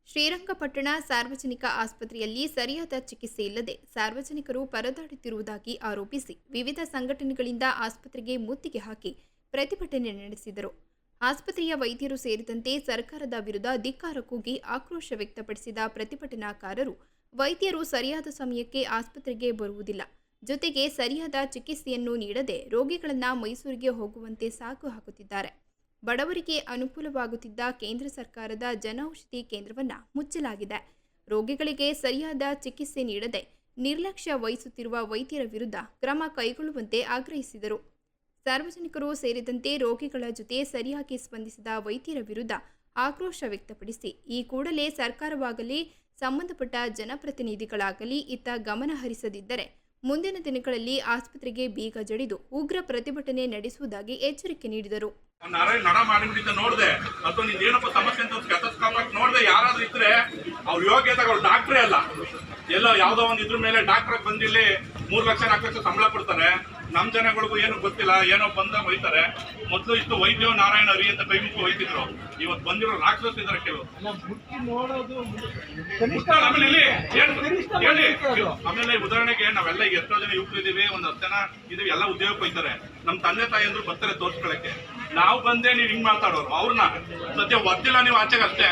ಶ್ರೀರಂಗಪಟ್ಟಣ ಸಾರ್ವಜನಿಕ ಆಸ್ಪತ್ರೆಯಲ್ಲಿ ಸರಿಯಾದ ಚಿಕಿತ್ಸೆ ಇಲ್ಲದೆ ಸಾರ್ವಜನಿಕರು ಪರದಾಡುತ್ತಿರುವುದಾಗಿ ಆರೋಪಿಸಿ ವಿವಿಧ ಸಂಘಟನೆಗಳಿಂದ ಆಸ್ಪತ್ರೆಗೆ ಮುತ್ತಿಗೆ ಹಾಕಿ ಪ್ರತಿಭಟನೆ ನಡೆಸಿದರು. ಆಸ್ಪತ್ರೆಯ ವೈದ್ಯರು ಸೇರಿದಂತೆ ಸರ್ಕಾರದ ವಿರುದ್ಧ ಧಿಕ್ಕಾರ ಕೂಗಿ ಆಕ್ರೋಶ ವ್ಯಕ್ತಪಡಿಸಿದ ಪ್ರತಿಭಟನಾಕಾರರು, ವೈದ್ಯರು ಸರಿಯಾದ ಸಮಯಕ್ಕೆ ಆಸ್ಪತ್ರೆಗೆ ಬರುವುದಿಲ್ಲ, ಜೊತೆಗೆ ಸರಿಯಾದ ಚಿಕಿತ್ಸೆಯನ್ನು ನೀಡದೆ ರೋಗಿಗಳನ್ನು ಮೈಸೂರಿಗೆ ಹೋಗುವಂತೆ ಸಾಕು ಹಾಕುತ್ತಿದ್ದಾರೆ. ಬಡವರಿಗೆ ಅನುಕೂಲವಾಗುತ್ತಿದ್ದ ಕೇಂದ್ರ ಸರ್ಕಾರದ ಜನೌಷಧಿ ಕೇಂದ್ರವನ್ನು ಮುಚ್ಚಲಾಗಿದೆ. ರೋಗಿಗಳಿಗೆ ಸರಿಯಾದ ಚಿಕಿತ್ಸೆ ನೀಡದೆ ನಿರ್ಲಕ್ಷ್ಯ ವಹಿಸುತ್ತಿರುವ ವೈದ್ಯರ ವಿರುದ್ಧ ಕ್ರಮ ಕೈಗೊಳ್ಳುವಂತೆ ಆಗ್ರಹಿಸಿದರು. ಸಾರ್ವಜನಿಕರು ಸೇರಿದಂತೆ ರೋಗಿಗಳ ಜೊತೆ ಸರಿಯಾಗಿ ಸ್ಪಂದಿಸಿದ ವೈದ್ಯರ ವಿರುದ್ಧ ಆಕ್ರೋಶ ವ್ಯಕ್ತಪಡಿಸಿ ಈ ಕೂಡಲೇ ಸರ್ಕಾರವಾಗಲಿ ಸಂಬಂಧಪಟ್ಟ ಜನಪ್ರತಿನಿಧಿಗಳಾಗಲಿ ಇತ್ತ ಗಮನ ಹರಿಸದಿದ್ದರೆ ಮುಂದಿನ ದಿನಗಳಲ್ಲಿ ಆಸ್ಪತ್ರೆಗೆ ಬೀಗ ಜಡಿದು ಉಗ್ರ ಪ್ರತಿಭಟನೆ ನಡೆಸುವುದಾಗಿ ಎಚ್ಚರಿಕೆ ನೀಡಿದರು. ನಡ ಮಾಡಿಬಿಟ್ಟಿದ್ದ ನೋಡಿದೆ ಅಥವಾ ನಿಂದೇನಪ್ಪ ಸಮಸ್ಯೆ ಅಂತ ಸ್ಟೆಥೋಸ್ಕೋಪ್ ನೋಡಿದೆ, ಯಾರಾದ್ರೂ ಇದ್ರೆ ಅವ್ರ ಯೋಗ್ಯತೆಗಳು ಡಾಕ್ಟ್ರೇ ಅಲ್ಲ, ಎಲ್ಲೋ ಯಾವ್ದೋ ಒಂದು ಇದ್ರ ಮೇಲೆ ಡಾಕ್ಟರ್ ಬಂದಿಲ್ಲಿ 3 ಲಕ್ಷ 4 ಲಕ್ಷ ಸಂಬಳ ಕೊಡ್ತಾರೆ. ನಮ್ ಜನಗಳಿಗೂ ಏನು ಗೊತ್ತಿಲ್ಲ, ಏನೋ ಬಂದ ಒಯ್ತಾರೆ. ಮೊದಲು ಇತ್ತು ವೈದ್ಯ ನಾರಾಯಣ ಹರಿ ಅಂತ ಕೈ ಮುಚ್ಚಿ ಒಯ್ತಿದ್ರು, ಇವತ್ತು ಬಂದಿರೋ ರಾಕ್ಷಸಿದ್ದಾರೆ ಕೆಲವು. ಆಮೇಲೆ ಉದಾಹರಣೆಗೆ ನಾವೆಲ್ಲ ಎಷ್ಟೋ ಜನ ಯುವಕರಿದ್ದೀವಿ, ಒಂದು 10 ಜನ ಇದೀವಿ, ಎಲ್ಲ ಉದ್ಯೋಗಕ್ಕೆ ಹೋಯ್ತಾರೆ. ನಮ್ ತಂದೆ ತಾಯಿ ಅಂದ್ರು ಬರ್ತಾರೆ ತೋರ್ಸ್ಕೊಳಕ್ಕೆ. ನಾವು ಬಂದೆ ನೀವು ಹಿಂಗ್ ಮಾತಾಡೋರು, ಅವ್ರನ್ನ ಸದ್ಯ ಒದ್ದಿಲ್ಲ ನೀವು ಆಚೆಗೆ ಅಷ್ಟೇ.